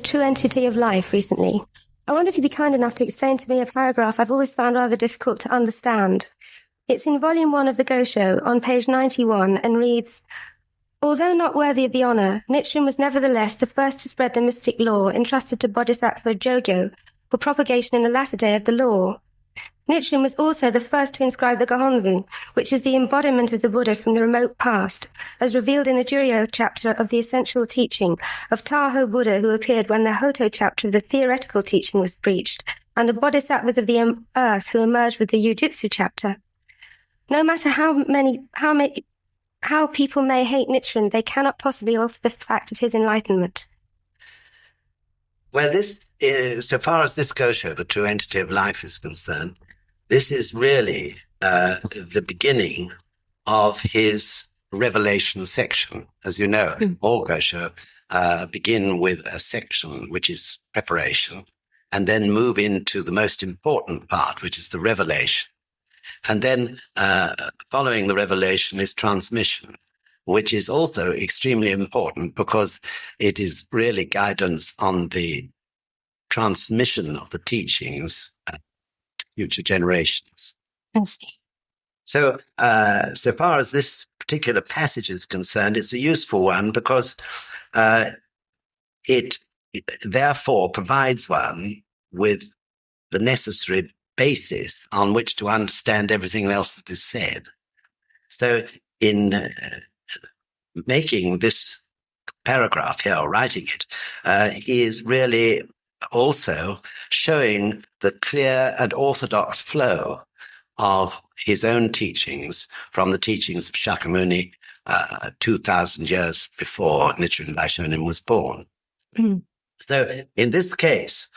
The True Entity of Life recently. I wonder if you'd be kind enough to explain to me a paragraph I've always found rather difficult to understand. It's in Volume 1 of the Gosho, on page 91, and reads, "Although not worthy of the honor, Nichiren was nevertheless the first to spread the mystic law entrusted to Bodhisattva Jogyo for propagation in the latter day of the law. Nichiren was also the first to inscribe the Gohonzon, which is the embodiment of the Buddha from the remote past, as revealed in the Juryo chapter of the essential teaching of Tahoe Buddha, who appeared when the Hoto chapter of the theoretical teaching was preached, and the Bodhisattvas of the earth who emerged with the Jujutsu chapter. No matter how people may hate Nichiren, they cannot possibly alter the fact of his enlightenment." Well, this is, so far as this Gosho, the True Entity of Life, is concerned, this is really the beginning of his revelation section. As you know, all Gosho begin with a section which is preparation, and then move into the most important part, which is the revelation. And then following the revelation is transmission, which is also extremely important because it is really guidance on the transmission of the teachings to future generations. So, so far as this particular passage is concerned, it's a useful one because it therefore provides one with the necessary basis on which to understand everything else that is said. So in making this paragraph here, or writing it, he is really also showing the clear and orthodox flow of his own teachings from the teachings of Shakyamuni 2,000 years before Nichiren Daishonin was born. So in this case,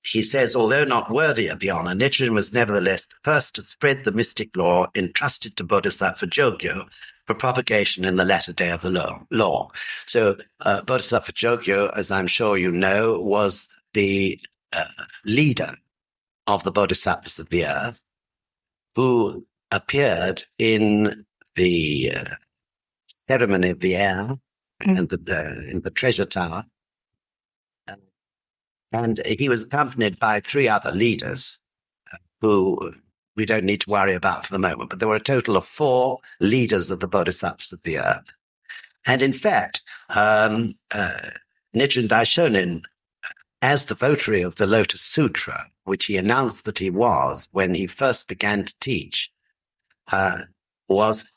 he says, although not worthy of the honor, Nichiren was nevertheless the first to spread the mystic law entrusted to Bodhisattva Jogyo for propagation in the latter day of the law. So Bodhisattva Jogyo, as I'm sure you know, was the leader of the Bodhisattvas of the earth, who appeared in the ceremony of the air and in the treasure tower. And he was accompanied by 3 other leaders who we don't need to worry about for the moment. But there were a total of 4 leaders of the Bodhisattvas of the earth. And in fact, Nichiren Daishonin, as the votary of the Lotus Sutra, which he announced that he was when he first began to teach, was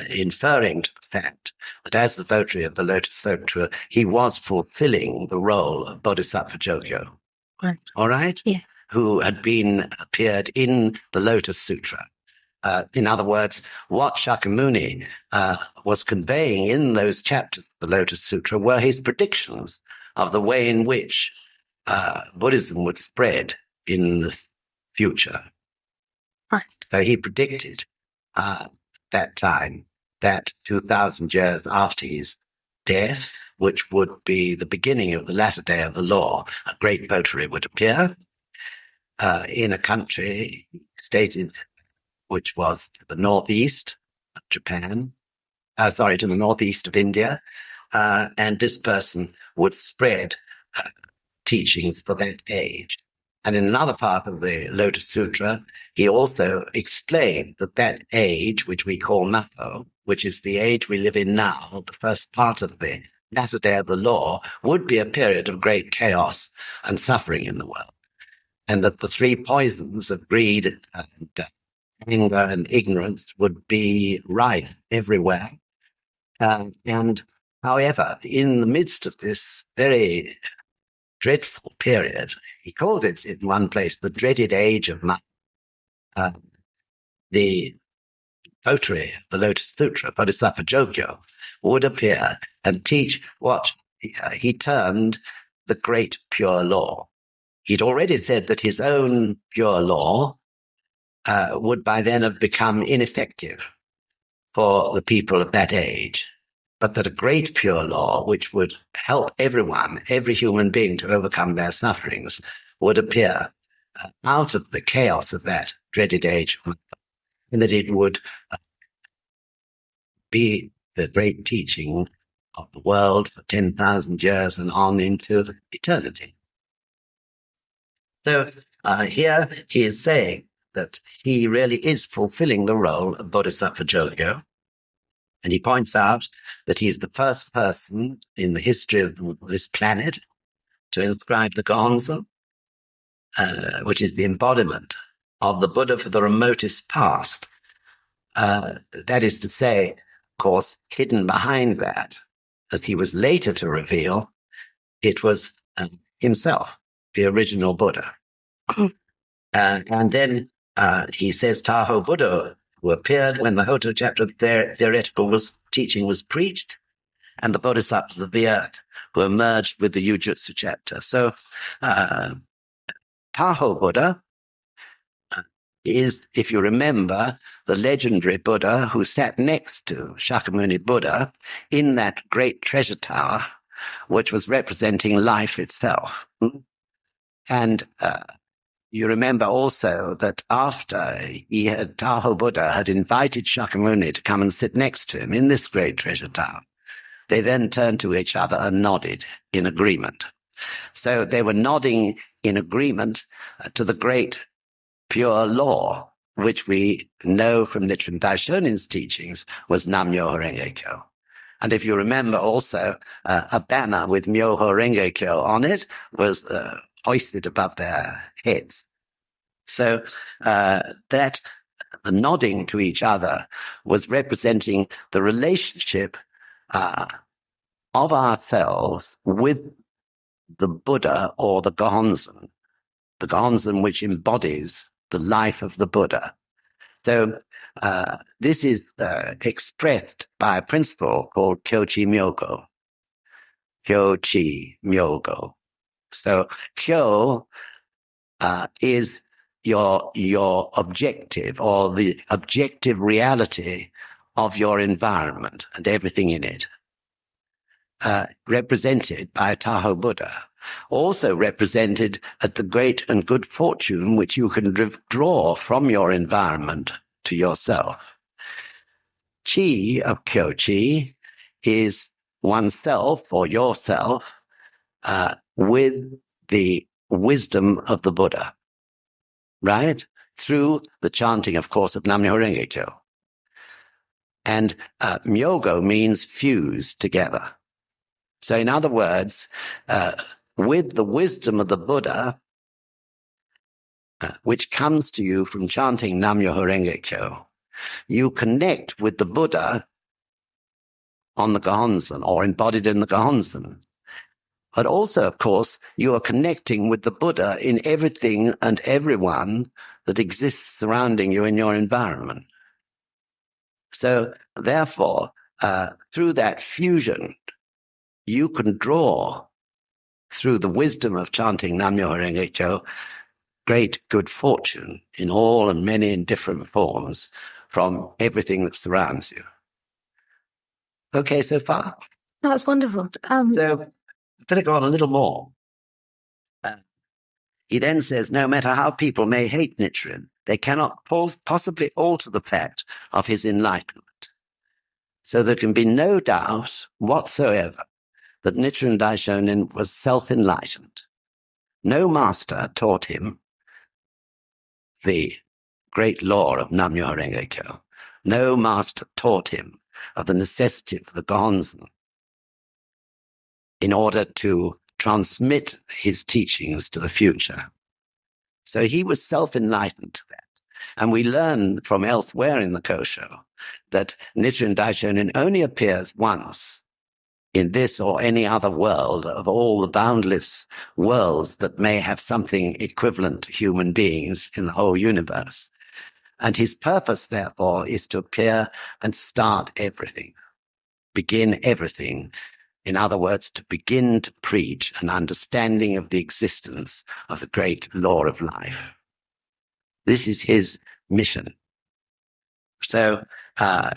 inferring to the fact that as the votary of the Lotus Sutra, he was fulfilling the role of Bodhisattva Jogyo. Right. All right? Yeah. Who had appeared in the Lotus Sutra. In other words, what Shakyamuni was conveying in those chapters of the Lotus Sutra were his predictions of the way in which Buddhism would spread in the future. Right. So he predicted that time, that 2,000 years after his death, which would be the beginning of the latter day of the law, a great votary would appear in a country stated which was to the northeast of Japan, to the northeast of India, and this person would spread teachings for that age. And in another part of the Lotus Sutra, he also explained that that age, which we call Mappo, which is the age we live in now, the first part of the latter day of the law, would be a period of great chaos and suffering in the world. And that the 3 poisons of greed and anger and ignorance would be rife everywhere. And however, in the midst of this very dreadful period, he called it in one place the dreaded age of the votary of the Lotus Sutra, Bodhisattva Jogyo, would appear and teach what he termed the great pure law. He'd already said that his own pure law would by then have become ineffective for the people of that age, but that a great pure law, which would help everyone, every human being to overcome their sufferings, would appear out of the chaos of that dreaded age, and that it would be the great teaching of the world for 10,000 years and on into eternity. So here he is saying that he really is fulfilling the role of Bodhisattva Jogyo. And he points out that he is the first person in the history of this planet to inscribe the Gonzo, which is the embodiment of the Buddha for the remotest past. That is to say, of course, hidden behind that, as he was later to reveal, it was himself, the original Buddha. And then he says Tahoe Buddha, who appeared when the Hoto chapter of theoretical teaching was preached, and the Bodhisattvas of the earth, who emerged with the Yujutsu chapter. So Tahoe Buddha is, if you remember, the legendary Buddha who sat next to Shakyamuni Buddha in that great treasure tower, which was representing life itself. And you remember also that after Tahoe Buddha had invited Shakyamuni to come and sit next to him in this great treasure tower, they then turned to each other and nodded in agreement. So they were nodding in agreement to the great pure law, which we know from Nichiren Daishonin's teachings was Nam-myoho Renge Kyo. And if you remember also, a banner with Myoho Renge Kyo on it was hoisted above their heads. So that the nodding to each other was representing the relationship of ourselves with the Buddha or the Gohonzon which embodies the life of the Buddha. So this is expressed by a principle called Kyochi Myogo. Kyochi Myogo. So Kyo is your objective, or the objective reality of your environment and everything in it, represented by Tahoe Buddha, also represented at the great and good fortune which you can draw from your environment to yourself. Chi of Kyochi is oneself or yourself with the wisdom of the Buddha, right? Through the chanting, of course, of Nam-myoho Renge Kyo. And Myogo means fused together. So in other words, with the wisdom of the Buddha, which comes to you from chanting Nam-myoho Renge Kyo, you connect with the Buddha on the Gohonzon, or embodied in the Gohonzon. But also, of course, you are connecting with the Buddha in everything and everyone that exists surrounding you in your environment. So therefore, through that fusion, you can draw, through the wisdom of chanting Nam-myoho Renge Kyo, great good fortune in all and many and different forms from everything that surrounds you. Okay, so far? That's wonderful. So better go on a little more. He then says, no matter how people may hate Nichiren, they cannot possibly alter the fact of his enlightenment. So there can be no doubt whatsoever that Nichiren Daishonin was self-enlightened. No master taught him the great law of Nam-myoho Renge Kyo. No master taught him of the necessity for the Gohonzon in order to transmit his teachings to the future. So he was self-enlightened to that. And we learn from elsewhere in the Kosho that Nichiren Daishonin only appears once in this or any other world of all the boundless worlds that may have something equivalent to human beings in the whole universe. And his purpose, therefore, is to appear and start everything, begin everything. In other words, to begin to preach an understanding of the existence of the great law of life. This is his mission. So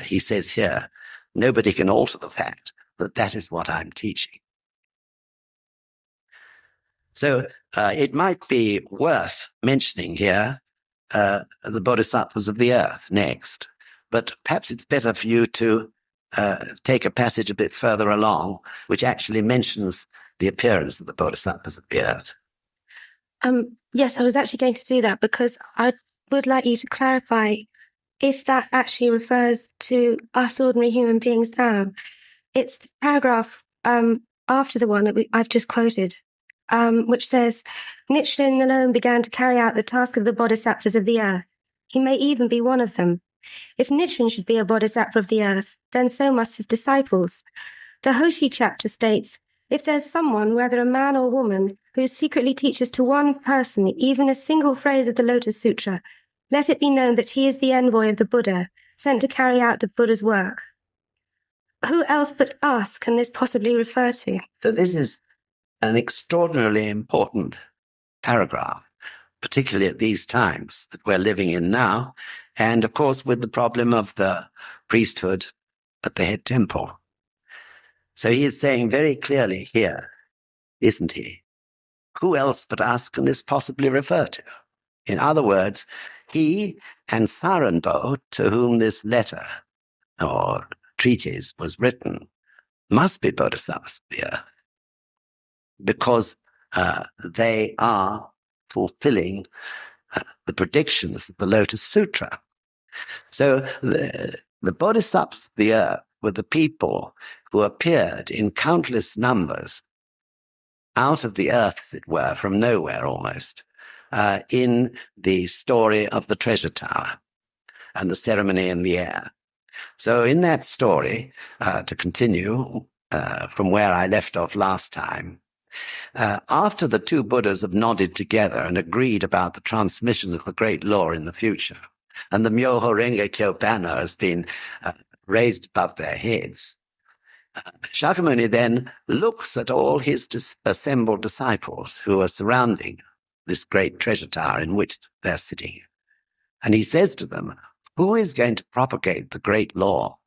he says here, nobody can alter the fact that that is what I'm teaching. So it might be worth mentioning here the Bodhisattvas of the earth next, but perhaps it's better for you to take a passage a bit further along, which actually mentions the appearance of the bodhisattvas of the earth. Yes, I was actually going to do that because I would like you to clarify if that actually refers to us ordinary human beings now. It's the paragraph after the one that I've just quoted, which says, Nichiren alone began to carry out the task of the bodhisattvas of the earth. He may even be one of them. If Nichiren should be a bodhisattva of the earth, then so must his disciples. The Hoshi chapter states, if there's someone, whether a man or woman, who secretly teaches to one person even a single phrase of the Lotus Sutra, let it be known that he is the envoy of the Buddha, sent to carry out the Buddha's work. Who else but us can this possibly refer to? So this is an extraordinarily important paragraph, particularly at these times that we're living in now, and of course with the problem of the priesthood at the head temple. So he is saying very clearly here, isn't he? Who else but us can this possibly refer to? In other words, he and Sarenbo, to whom this letter or treatise was written, must be bodhisattvas of the earth, because they are fulfilling the predictions of the Lotus Sutra. So the bodhisattvas of the earth were the people who appeared in countless numbers out of the earth, as it were, from nowhere almost, in the story of the treasure tower and the ceremony in the air. So in that story, to continue from where I left off last time, after the two Buddhas have nodded together and agreed about the transmission of the great law in the future, and the Myoho Renge Kyo banner has been raised above their heads, Shakyamuni then looks at all his assembled disciples who are surrounding this great treasure tower in which they're sitting. And he says to them, who is going to propagate the great law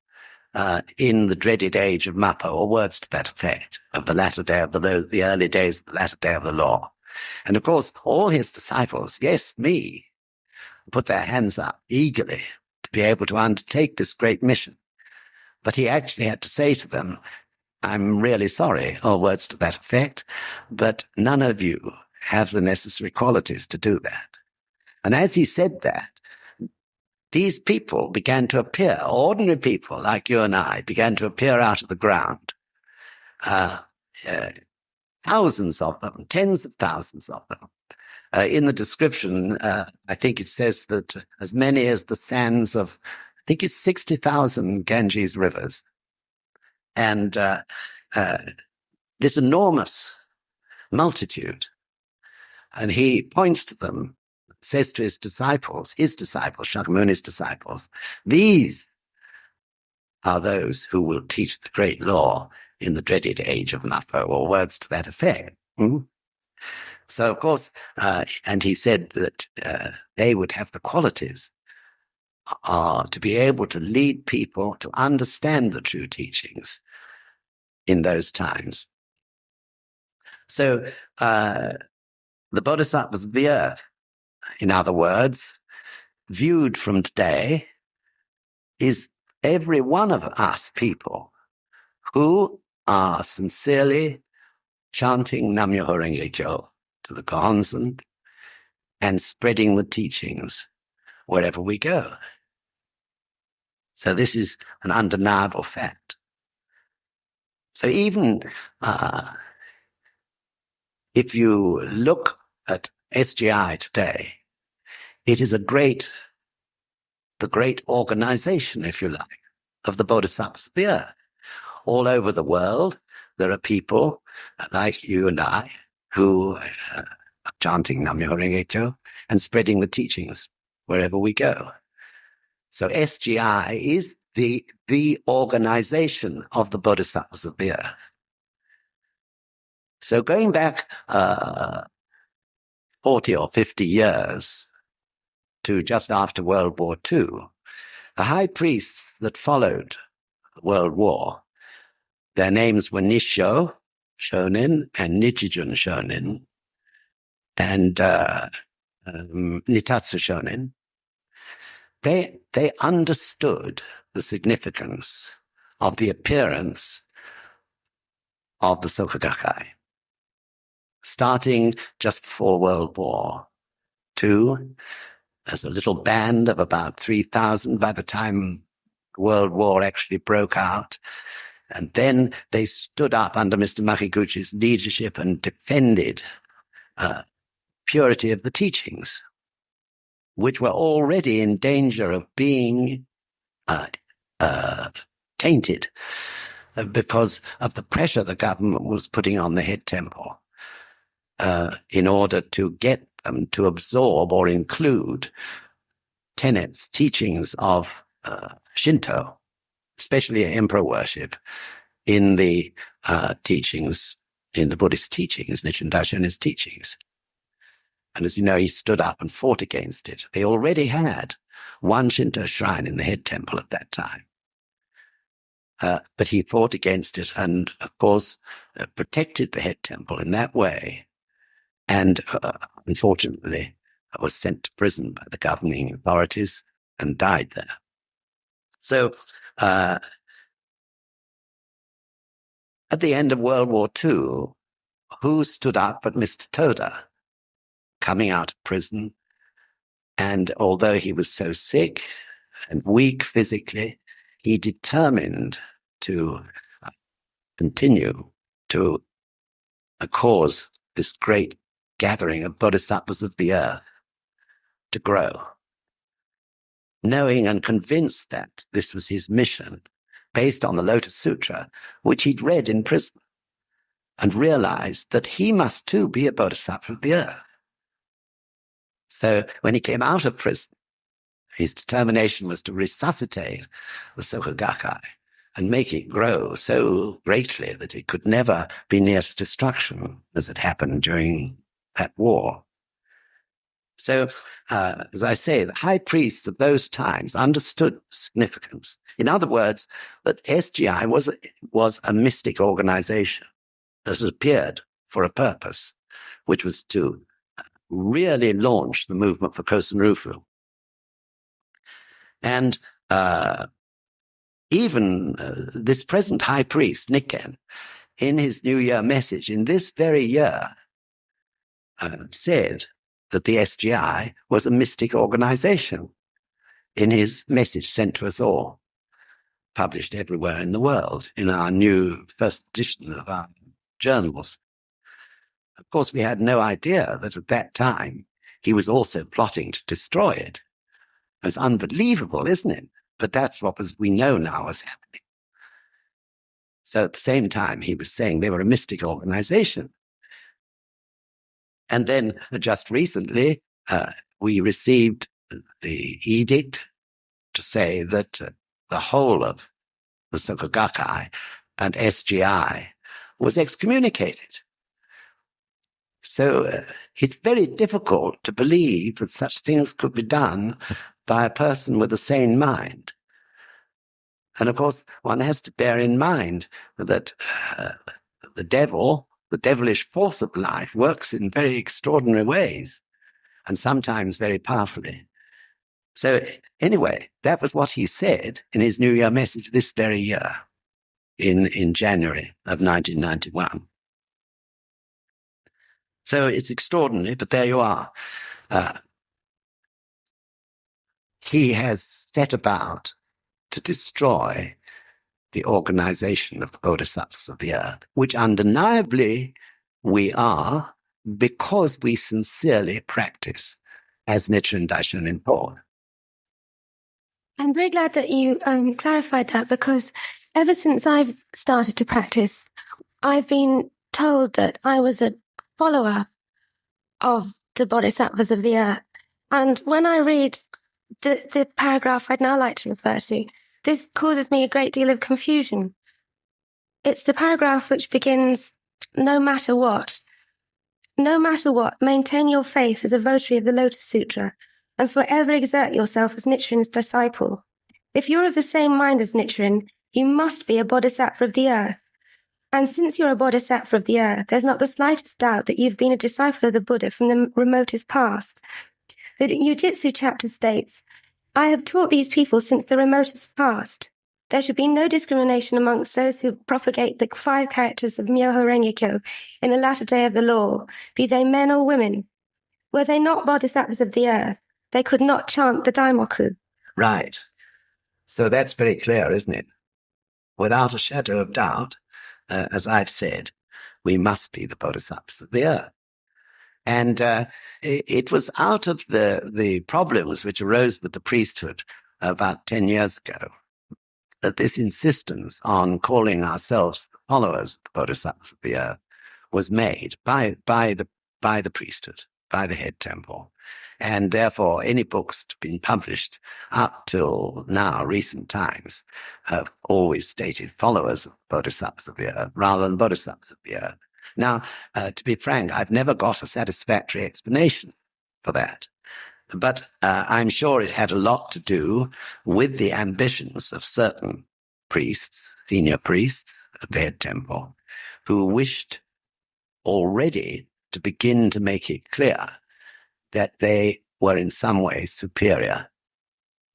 in the dreaded age of Mappo, or words to that effect, of the latter day of the early days of the latter day of the law? And of course, all his disciples, yes, me, put their hands up eagerly to be able to undertake this great mission. But he actually had to say to them, I'm really sorry, or words to that effect, but none of you have the necessary qualities to do that. And as he said that, these people began to appear, ordinary people like you and I, began to appear out of the ground. Thousands of them, tens of thousands of them. In the description, I think it says that as many as the sands of, I think it's 60,000 Ganges rivers. And this enormous multitude. And he points to them, says to his disciples, Shakyamuni's disciples, these are those who will teach the great law in the dreaded age of Mappo, or words to that effect. So, of course, and he said that they would have the qualities to be able to lead people to understand the true teachings in those times. So, the bodhisattvas of the earth, in other words, viewed from today, is every one of us people who are sincerely chanting Nam-myoho Renge Kyo to the Gohonzon and spreading the teachings wherever we go. So this is an undeniable fact. So even if you look at SGI today, it is the great organization, if you like, of the bodhisattvas of the earth. All over the world, there are people like you and I who are chanting Nam-myoho Renge Kyo and spreading the teachings wherever we go. So SGI is the organization of the bodhisattvas of the earth. So going back 40 or 50 years to just after World War II, the high priests that followed the World War, their names were Nissho Shonin and Nichiren Shonin and Nitatsu Shonin. They understood the significance of the appearance of the Soka Gakkai, starting just before World War II, as a little band of about 3,000 by the time the World War actually broke out. And then they stood up under Mr. Makiguchi's leadership and defended purity of the teachings, which were already in danger of being tainted because of the pressure the government was putting on the head temple in order to get them to absorb or include tenets, teachings of Shinto, especially emperor worship, in the teachings, in the Buddhist teachings, Nichiren Daishonin's teachings. And as you know, he stood up and fought against it. They already had one Shinto shrine in the head temple at that time. But he fought against it and, of course, protected the head temple in that way. And unfortunately, was sent to prison by the governing authorities and died there. So at the end of World War II, who stood up but Mr. Toda, coming out of prison? And although he was so sick and weak physically, he determined to continue to cause this great gathering of bodhisattvas of the earth to grow, knowing and convinced that this was his mission, based on the Lotus Sutra, which he'd read in prison, and realized that he must too be a bodhisattva of the earth. So when he came out of prison, his determination was to resuscitate the Soka Gakkai and make it grow so greatly that it could never be near to destruction, as had happened during that war. So, as I say, the high priests of those times understood the significance. In other words, that SGI was a mystic organization that had appeared for a purpose, which was to really launch the movement for Kosen Rufu. And even this present high priest, Nichiren, in his New Year message in this very year, said that the SGI was a mystic organization in his message sent to us all, published everywhere in the world in our new first edition of our journals. Of course, we had no idea that at that time he was also plotting to destroy it. It's unbelievable, isn't it? But that's what we know now was happening. So at the same time, he was saying they were a mystic organization. And then just recently, we received the edict to say that the whole of the Soka Gakkai and SGI was excommunicated. So it's very difficult to believe that such things could be done by a person with a sane mind. And of course, one has to bear in mind that the devilish force of life, works in very extraordinary ways and sometimes very powerfully. So anyway, that was what he said in his New Year message this very year in January of 1991. So it's extraordinary, but there you are. He has set about to destroy the organization of the bodhisattvas of the earth, which undeniably we are because we sincerely practice as Nichiren Daishonin taught. I'm very glad that you clarified that, because ever since I've started to practice, I've been told that I was a follower of the bodhisattvas of the earth. And when I read the paragraph I'd now like to refer to, this causes me a great deal of confusion. It's the paragraph which begins, no matter what, maintain your faith as a votary of the Lotus Sutra and forever exert yourself as Nichiren's disciple. If you're of the same mind as Nichiren, you must be a bodhisattva of the earth. And since you're a bodhisattva of the earth, there's not the slightest doubt that you've been a disciple of the Buddha from the remotest past. The Yujitsu chapter states, I have taught these people since the remotest past. There should be no discrimination amongst those who propagate the 5 characters of Myoho Renge-kyo in the latter day of the law, be they men or women. Were they not bodhisattvas of the earth, they could not chant the Daimoku. Right. So that's very clear, isn't it? Without a shadow of doubt, as I've said, we must be the bodhisattvas of the earth. And it was out of the problems which arose with the priesthood about 10 years ago that this insistence on calling ourselves the followers of the bodhisattvas of the earth was made by the priesthood, by the head temple. And therefore, any books that have been published up till now, recent times, have always stated followers of the bodhisattvas of the earth rather than bodhisattvas of the earth. Now, to be frank, I've never got a satisfactory explanation for that. But I'm sure it had a lot to do with the ambitions of certain priests, senior priests at the head temple, who wished already to begin to make it clear that they were in some way superior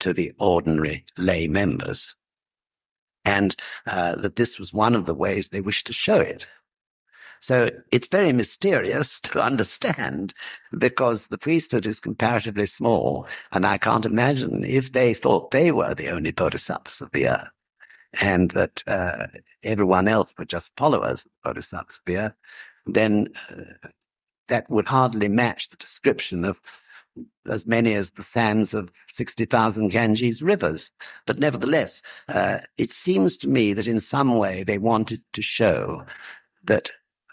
to the ordinary lay members, and that this was one of the ways they wished to show it. So it's very mysterious to understand, because the priesthood is comparatively small, and I can't imagine if they thought they were the only bodhisattvas of the earth, and that everyone else were just followers of the bodhisattvas of the earth, then that would hardly match the description of as many as the sands of 60,000 Ganges rivers. But nevertheless, it seems to me that in some way they wanted to show that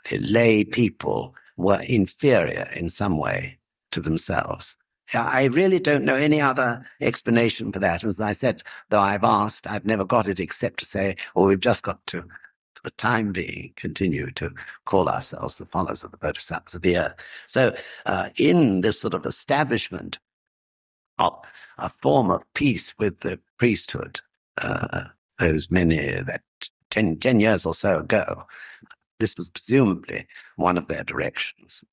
the lay people were inferior in some way to themselves. I really don't know any other explanation for that. As I said, though I've asked, I've never got it except to say, we've just got to, for the time being, continue to call ourselves the followers of the bodhisattvas of the earth. So in this sort of establishment of a form of peace with the priesthood, those many, that 10 years or so ago, this was presumably one of their directions.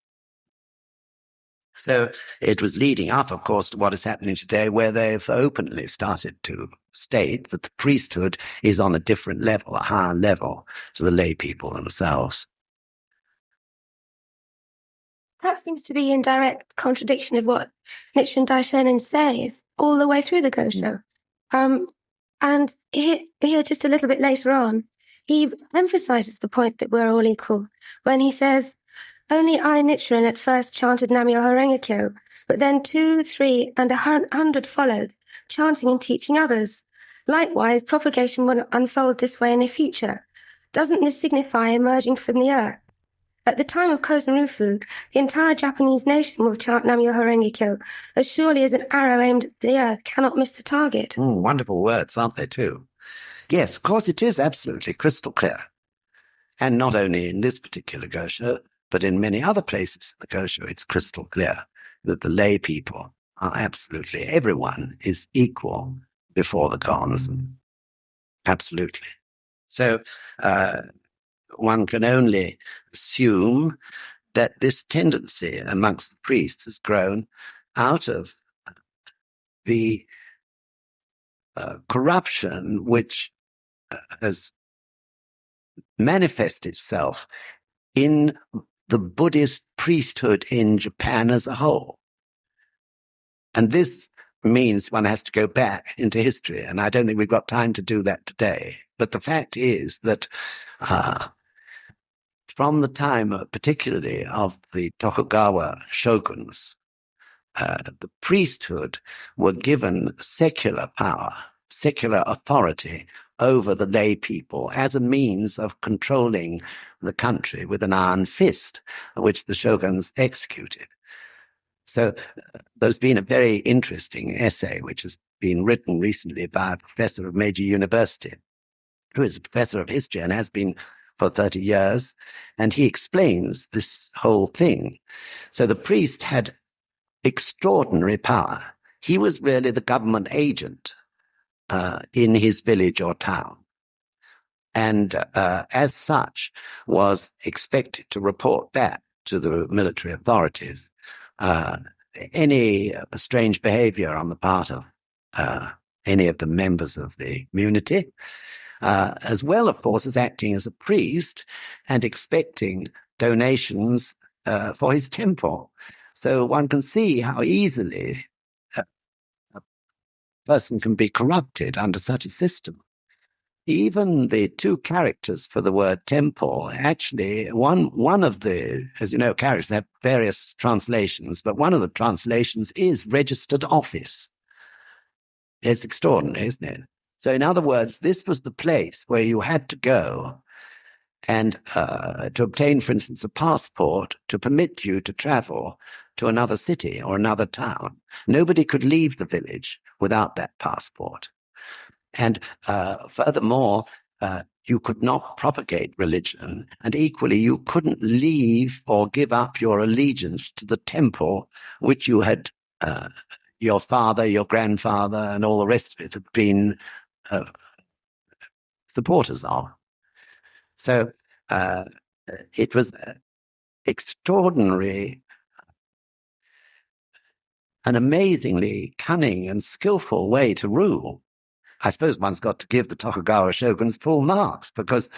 So it was leading up, of course, to what is happening today, where they've openly started to state that the priesthood is on a different level, a higher level to the lay people themselves. That seems to be in direct contradiction of what Nichiren Daishonin says all the way through the Gosho. And here, just a little bit later on, he emphasizes the point that we're all equal when he says, only I, Nichiren, at first chanted Nam-myoho Renge-kyo, but then 2, 3, and 100 followed, chanting and teaching others. Likewise, propagation will unfold this way in the future. Doesn't this signify emerging from the earth? At the time of Kozen Rufu, the entire Japanese nation will chant Nam-myoho Renge-kyo, as surely as an arrow aimed at the earth cannot miss the target. Wonderful words, aren't they, too? Yes, of course, it is absolutely crystal clear. And not only in this particular Gosho, but in many other places in the Gosho, it's crystal clear that the lay people are absolutely, everyone is equal before the gods. Absolutely. So one can only assume that this tendency amongst the priests has grown out of the corruption which has manifested itself in the Buddhist priesthood in Japan as a whole. And this means one has to go back into history, and I don't think we've got time to do that today. But the fact is that from the time, particularly of the Tokugawa shoguns, the priesthood were given secular power, secular authority over the lay people as a means of controlling the country with an iron fist, which the shoguns executed. So there's been a very interesting essay which has been written recently by a professor of Meiji University, who is a professor of history and has been for 30 years, and he explains this whole thing. So the priest had extraordinary power. He was really the government agent in his village or town, and as such was expected to report back to the military authorities any strange behavior on the part of any of the members of the community, as well, of course, as acting as a priest and expecting donations for his temple. So one can see how easily a person can be corrupted under such a system. Even the two characters for the word temple, actually, one of the, as you know, characters have various translations, but one of the translations is registered office. It's extraordinary, isn't it? So in other words, this was the place where you had to go and to obtain, for instance, a passport to permit you to travel to another city or another town. Nobody could leave the village without that passport. And furthermore, you could not propagate religion, and equally you couldn't leave or give up your allegiance to the temple which you had, your father, your grandfather, and all the rest of it had been supporters of. So it was extraordinary, an amazingly cunning and skillful way to rule. I suppose one's got to give the Tokugawa shoguns full marks, because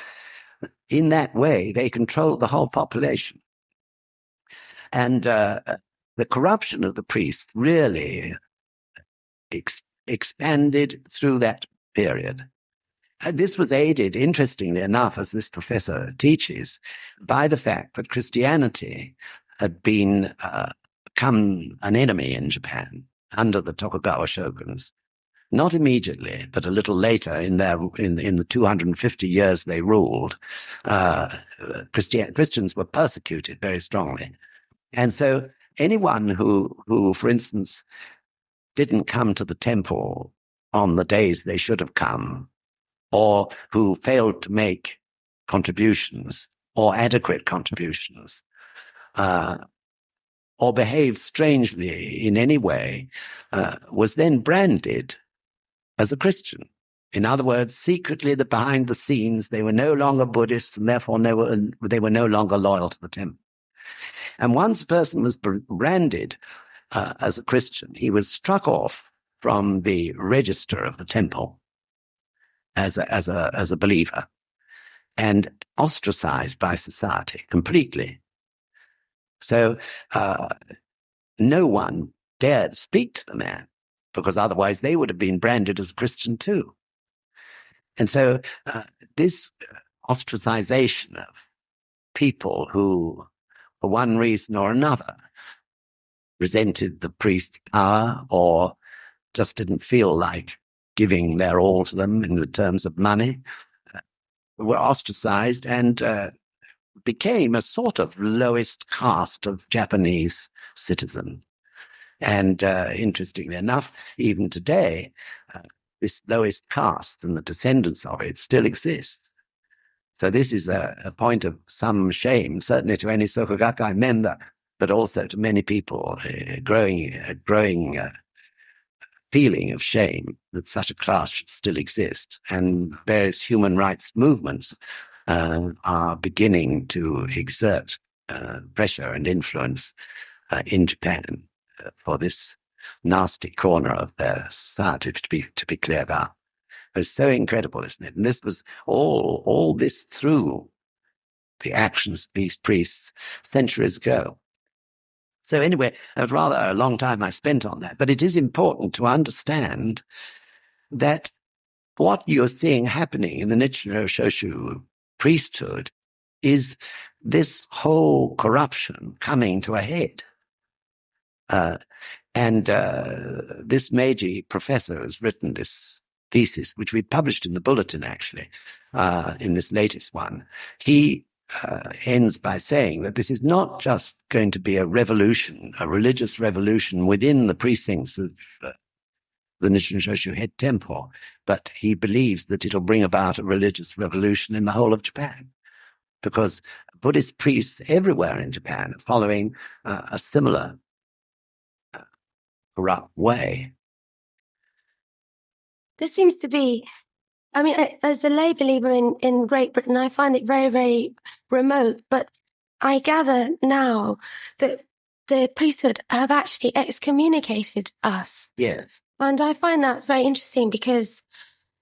in that way they controlled the whole population. And the corruption of the priests really expanded through that period. And this was aided, interestingly enough, as this professor teaches, by the fact that Christianity had become an enemy in Japan under the Tokugawa shoguns. Not immediately, but a little later in the 250 years they ruled, Christians were persecuted very strongly. And so anyone who, for instance, didn't come to the temple on the days they should have come, or who failed to make contributions or adequate contributions, or behaved strangely in any way, was then branded as a Christian. In other words, secretly, behind the scenes, they were no longer Buddhists, and therefore they were no longer loyal to the temple. And once a person was branded as a Christian, he was struck off from the register of the temple as a believer and ostracized by society completely. So no one dared speak to the man, because otherwise they would have been branded as Christian too. And so this ostracization of people who, for one reason or another, resented the priest's power or just didn't feel like giving their all to them in the terms of money, were ostracized and became a sort of lowest caste of Japanese citizen. And interestingly enough, even today, this lowest caste and the descendants of it still exists. So this is a point of some shame, certainly to any Soka Gakkai member, but also to many people, a growing feeling of shame that such a class should still exist. And various human rights movements are beginning to exert pressure and influence in Japan for this nasty corner of their society to be cleared up. It's so incredible, isn't it? And this was all this through the actions of these priests centuries ago. So anyway, it was rather a long time I spent on that, but it is important to understand that what you're seeing happening in the Nichiren Shoshu priesthood is this whole corruption coming to a head. And this Meiji professor has written this thesis, which we published in the bulletin, actually, in this latest one. He ends by saying that this is not just going to be a revolution, a religious revolution within the precincts of the Nichiren Shoshu head temple, but he believes that it'll bring about a religious revolution in the whole of Japan, because Buddhist priests everywhere in Japan are following a similar corrupt way. This seems to be, I mean, as a lay believer in Great Britain, I find it very, very remote, but I gather now that the priesthood have actually excommunicated us. Yes. And I find that very interesting because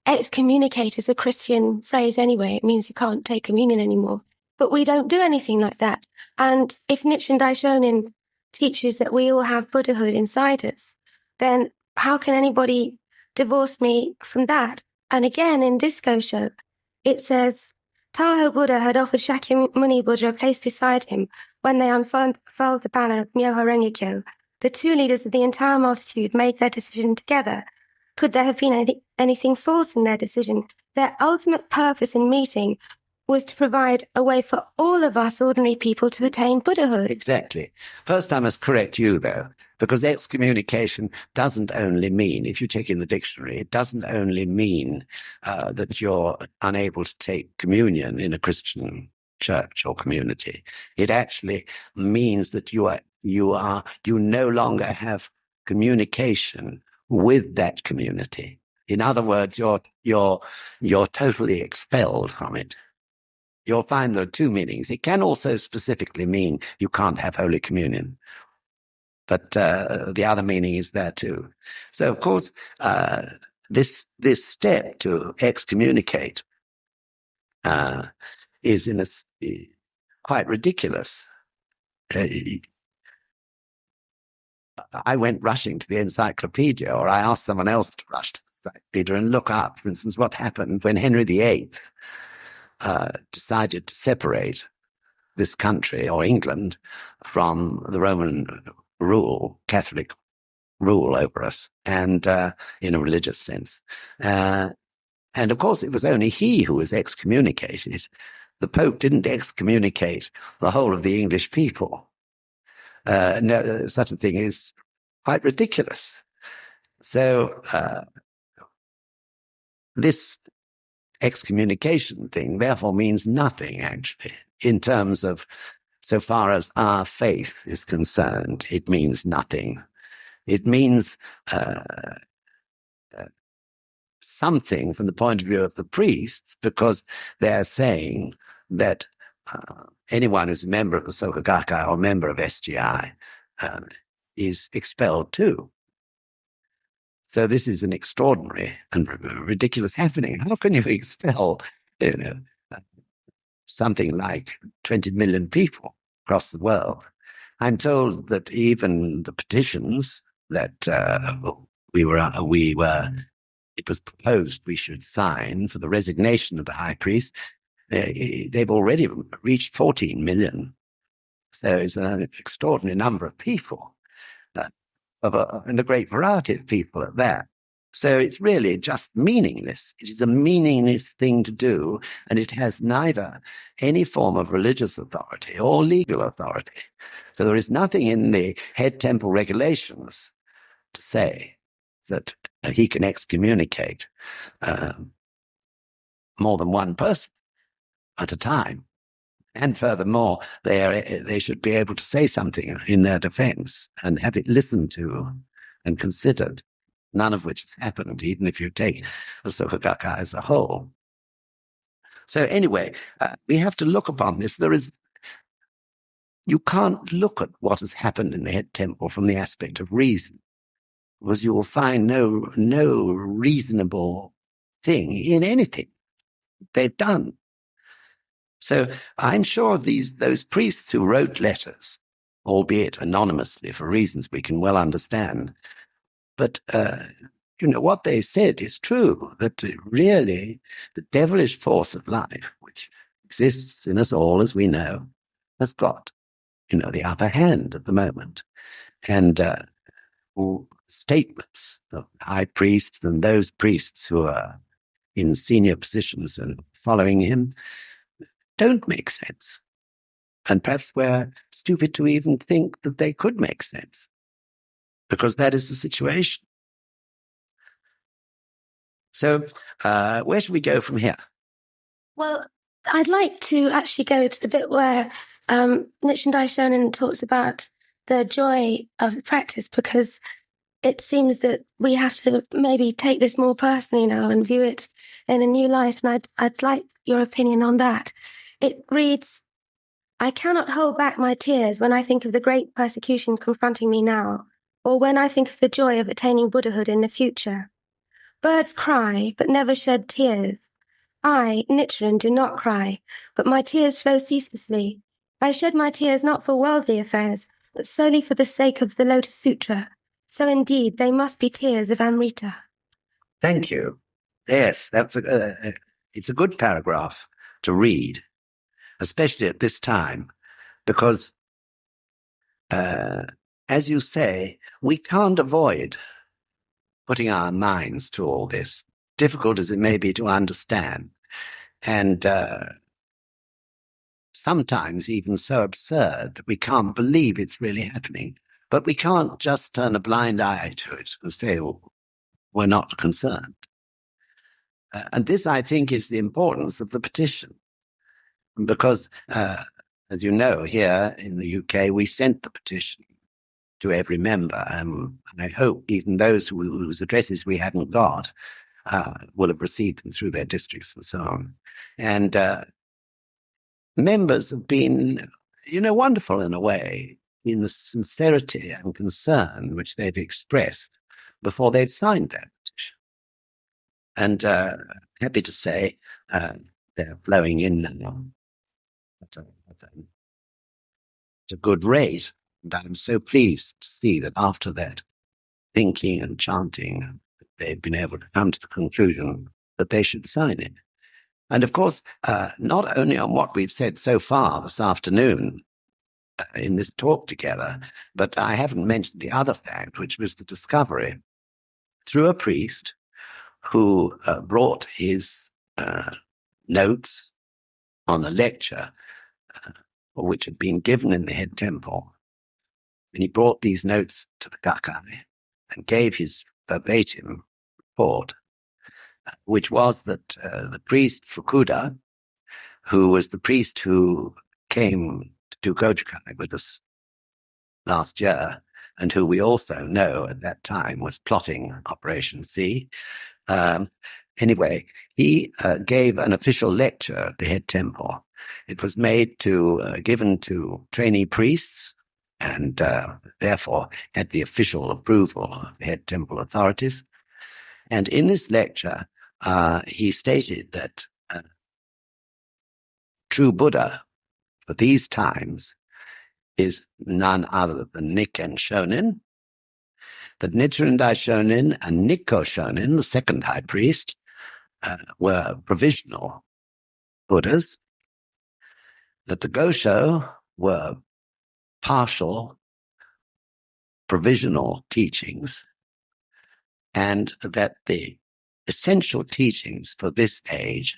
excommunicate is a Christian phrase anyway. It means you can't take communion anymore. But we don't do anything like that. And if Nichiren Daishonin teaches that we all have Buddhahood inside us, then how can anybody divorce me from that? And again, in this Gosho, it says, Taho Buddha had offered Shakyamuni Buddha a place beside him when they unfurled the banner of Myoho Renge-kyo. The two leaders of the entire multitude made their decision together. Could there have been anything false in their decision? Their ultimate purpose in meeting was to provide a way for all of us ordinary people to attain Buddhahood. Exactly. First, I must correct you, though, because excommunication doesn't only mean, if you check in the dictionary, it doesn't only mean that you're unable to take communion in a Christian church or community. It actually means that you no longer have communication with that community. In other words, you're totally expelled from it. You'll find there are two meanings. It can also specifically mean you can't have Holy Communion. But the other meaning is there too. So, of course, this step to excommunicate is quite ridiculous. I went rushing to the encyclopedia, or I asked someone else to rush to the encyclopedia and look up, for instance, what happened when Henry VIII decided to separate this country, or England, from the Roman rule, Catholic rule over us, and in a religious sense. And of course, it was only he who was excommunicated. The Pope didn't excommunicate the whole of the English people. No, such a thing is quite ridiculous. So this excommunication thing therefore means nothing, actually, in terms of, so far as our faith is concerned, it means nothing. It means something from the point of view of the priests, because they're saying that anyone who's a member of the Soka Gakkai or member of SGI is expelled too. So this is an extraordinary and ridiculous happening. How can you expel, something like 20 million people across the world? I'm told that even the petitions that it was proposed we should sign for the resignation of the high priest, they've already reached 14 million. So it's an extraordinary number of people, and a great variety of people at that. So it's really just meaningless. It is a meaningless thing to do, and it has neither any form of religious authority or legal authority. So there is nothing in the head temple regulations to say that he can excommunicate more than one person at a time. And furthermore, they should be able to say something in their defense and have it listened to and considered, none of which has happened, even if you take the Soka Gakkai as a whole. So anyway, we have to look upon this. You can't look at what has happened in the head temple from the aspect of reason, because you will find no reasonable thing in anything they've done. So I'm sure those priests who wrote letters, albeit anonymously for reasons we can well understand, but what they said is true, that really the devilish force of life, which exists in us all, as we know, has got, the upper hand at the moment. And statements of high priests and those priests who are in senior positions and following him don't make sense. And perhaps we're stupid to even think that they could make sense, because that is the situation. So where should we go from here? Well, I'd like to actually go to the bit where Nichiren Daishonin talks about the joy of the practice, because it seems that we have to maybe take this more personally now and view it in a new light. And I'd like your opinion on that. It reads, I cannot hold back my tears when I think of the great persecution confronting me now. or when I think of the joy of attaining Buddhahood in the future. Birds cry, but never shed tears. I, Nichiren, do not cry, but my tears flow ceaselessly. I shed my tears not for worldly affairs, but solely for the sake of the Lotus Sutra. So indeed, they must be tears of Amrita. Thank you. Yes, it's a good paragraph to read, especially at this time, because, as you say, we can't avoid putting our minds to all this, difficult as it may be to understand, and sometimes even so absurd that we can't believe it's really happening. But we can't just turn a blind eye to it and say, well, we're not concerned. And this, I think, is the importance of the petition. Because, as you know, here in the UK, we sent the petition to every member. And I hope even those whose addresses we hadn't got will have received them through their districts and so on. And members have been, wonderful in a way, in the sincerity and concern which they've expressed before they've signed that petition. And happy to say they're flowing in now at a good rate. And I'm so pleased to see that after that thinking and chanting, they've been able to come to the conclusion that they should sign it. And of course, not only on what we've said so far this afternoon in this talk together, but I haven't mentioned the other fact, which was the discovery through a priest who brought his notes on a lecture which had been given in the head temple. And he brought these notes to the Gakai and gave his verbatim report, which was that the priest Fukuda, who was the priest who came to do Gojukai with us last year, and who we also know at that time was plotting Operation C. Anyway, he gave an official lecture at the head temple. It was given to trainee priests, and therefore had the official approval of the head temple authorities. And in this lecture, he stated that true Buddha for these times is none other than Nikken Shonin, that Nichiren Daishonin and Nikko Shonin, the second high priest, were provisional Buddhas, that the Gosho were partial provisional teachings, and that the essential teachings for this age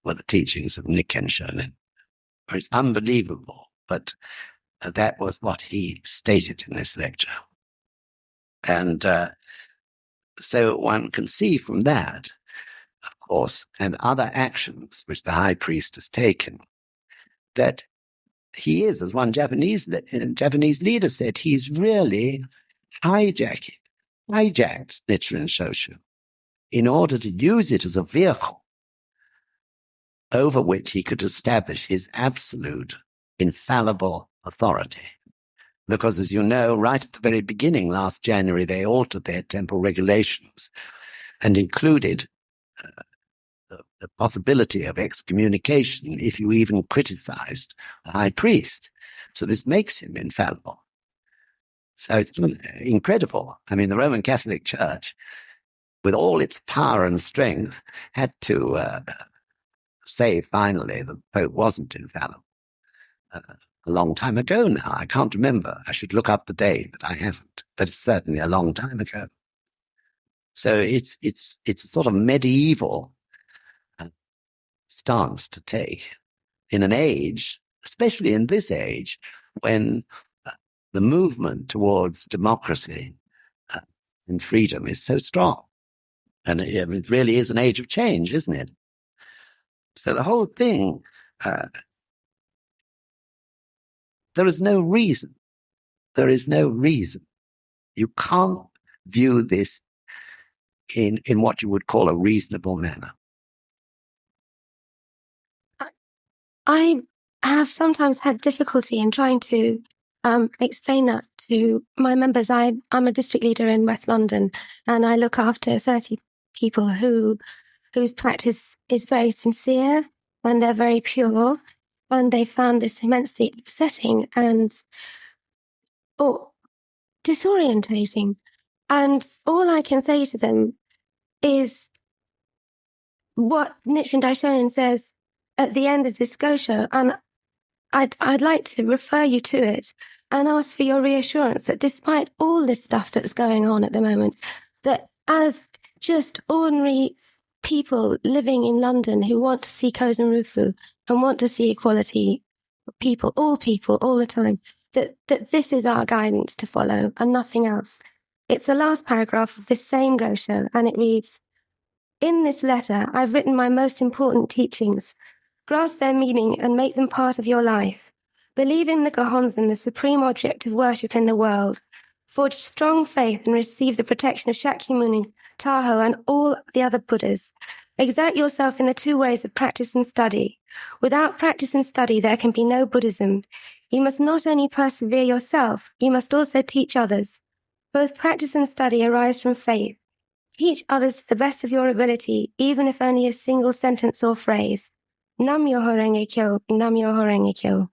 were the teachings of Nikken Shonin. It's unbelievable, but that was what he stated in this lecture. And so one can see from that, of course, and other actions which the high priest has taken, that he is, as one Japanese leader said, he's really hijacked Nichiren Shoshu in order to use it as a vehicle over which he could establish his absolute, infallible authority. Because, as you know, right at the very beginning, last January, they altered their temple regulations and included the possibility of excommunication if you even criticized the high priest. So this makes him infallible. So it's incredible. I mean, the Roman Catholic Church, with all its power and strength, had to say finally that the Pope wasn't infallible. A long time ago now. I can't remember. I should look up the date, but I haven't. But it's certainly a long time ago. So it's a sort of medieval stance to take in an age, especially in this age, when the movement towards democracy and freedom is so strong. And it really is an age of change, isn't it? So the whole thing, there is no reason. There is no reason. You can't view this in what you would call a reasonable manner. I have sometimes had difficulty in trying to explain that to my members. I'm a district leader in West London, and I look after 30 people whose practice is very sincere and they're very pure, and they found this immensely upsetting and disorientating. And all I can say to them is what Nichiren Daishonin says at the end of this Gosho, and I'd like to refer you to it and ask for your reassurance that despite all this stuff that's going on at the moment, that as just ordinary people living in London who want to see Kozen Rufu and want to see equality, people, all the time, that this is our guidance to follow and nothing else. It's the last paragraph of this same Gosho, and it reads, "In this letter, I've written my most important teachings. Grasp their meaning and make them part of your life. Believe in the Gohonzon, the supreme object of worship in the world. Forge strong faith and receive the protection of Shakyamuni, Tahoe, and all the other Buddhas. Exert yourself in the two ways of practice and study. Without practice and study, there can be no Buddhism. You must not only persevere yourself, you must also teach others. Both practice and study arise from faith. Teach others to the best of your ability, even if only a single sentence or phrase. Nam Myoho Renge Kyo, Nam Myoho Renge Kyo."